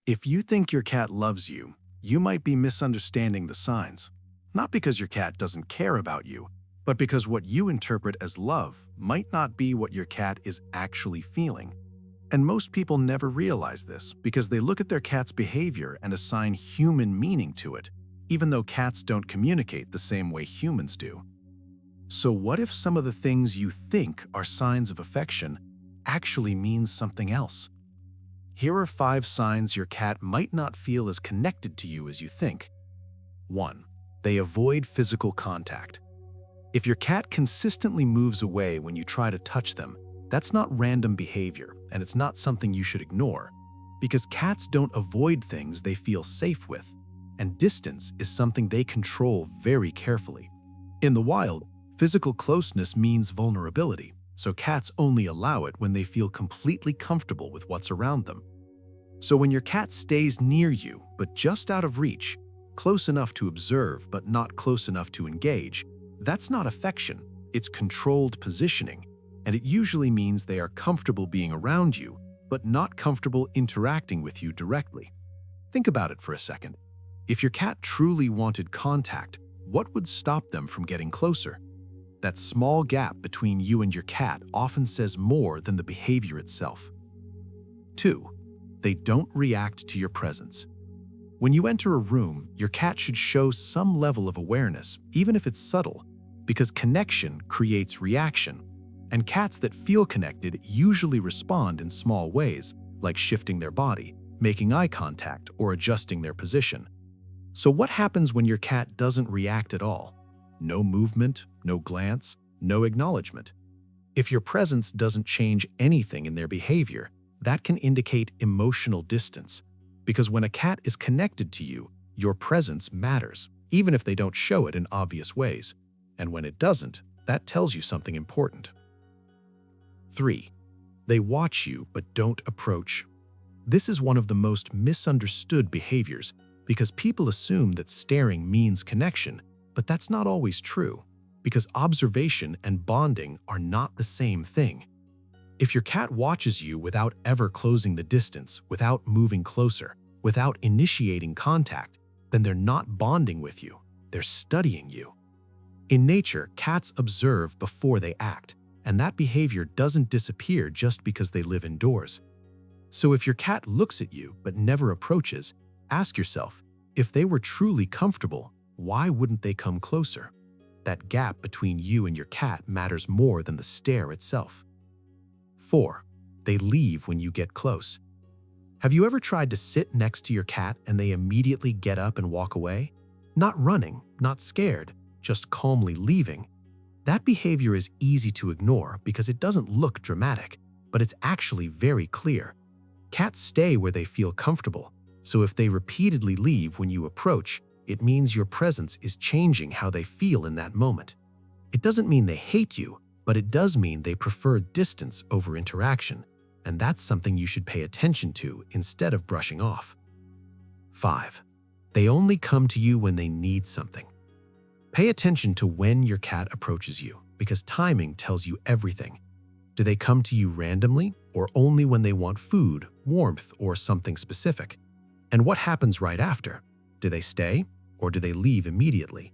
If you think your cat loves you, you might be misunderstanding the signs. Not because your cat doesn't care about you, but because what you interpret as love might not be what your cat is actually feeling. And most people never realize this because they look at their cat's behavior and assign human meaning to it, even though cats don't communicate the same way humans do. So what if some of the things you think are signs of affection actually means something else? Here are 5 signs your cat might not feel as connected to you as you think. 1. They avoid physical contact. If your cat consistently moves away when you try to touch them, that's not random behavior, and it's not something you should ignore, because cats don't avoid things they feel safe with, and distance is something they control very carefully. In the wild, physical closeness means vulnerability, so cats only allow it when they feel completely comfortable with what's around them. So when your cat stays near you, but just out of reach, close enough to observe but not close enough to engage, that's not affection, it's controlled positioning, and it usually means they are comfortable being around you, but not comfortable interacting with you directly. Think about it for a second. If your cat truly wanted contact, what would stop them from getting closer? That small gap between you and your cat often says more than the behavior itself. 2. They don't react to your presence. When you enter a room, your cat should show some level of awareness, even if it's subtle, because connection creates reaction, and cats that feel connected usually respond in small ways, like shifting their body, making eye contact, or adjusting their position. So what happens when your cat doesn't react at all? No movement, no glance, no acknowledgement. If your presence doesn't change anything in their behavior, that can indicate emotional distance. Because when a cat is connected to you, your presence matters, even if they don't show it in obvious ways. And when it doesn't, that tells you something important. 3. They watch you but don't approach. This is one of the most misunderstood behaviors because people assume that staring means connection, but that's not always true, because observation and bonding are not the same thing. If your cat watches you without ever closing the distance, without moving closer, without initiating contact, then they're not bonding with you, they're studying you. In nature, cats observe before they act, and that behavior doesn't disappear just because they live indoors. So if your cat looks at you but never approaches, ask yourself, if they were truly comfortable, why wouldn't they come closer? That gap between you and your cat matters more than the stare itself. 4. They leave when you get close. Have you ever tried to sit next to your cat and they immediately get up and walk away? Not running, not scared, just calmly leaving. That behavior is easy to ignore because it doesn't look dramatic, but it's actually very clear. Cats stay where they feel comfortable, so if they repeatedly leave when you approach, it means your presence is changing how they feel in that moment. It doesn't mean they hate you, but it does mean they prefer distance over interaction, and that's something you should pay attention to instead of brushing off. 5. They only come to you when they need something. Pay attention to when your cat approaches you, because timing tells you everything. Do they come to you randomly, or only when they want food, warmth, or something specific? And what happens right after? Do they stay, or do they leave immediately?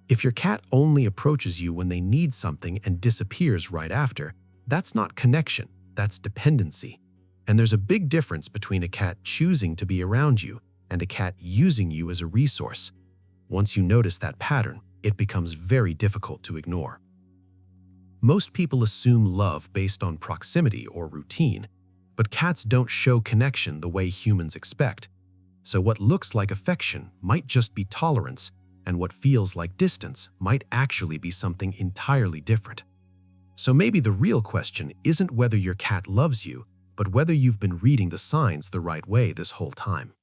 If your cat only approaches you when they need something and disappears right after, that's not connection, that's dependency. And there's a big difference between a cat choosing to be around you and a cat using you as a resource. Once you notice that pattern, it becomes very difficult to ignore. Most people assume love based on proximity or routine, but cats don't show connection the way humans expect. So what looks like affection might just be tolerance, and what feels like distance might actually be something entirely different. So maybe the real question isn't whether your cat loves you, but whether you've been reading the signs the right way this whole time.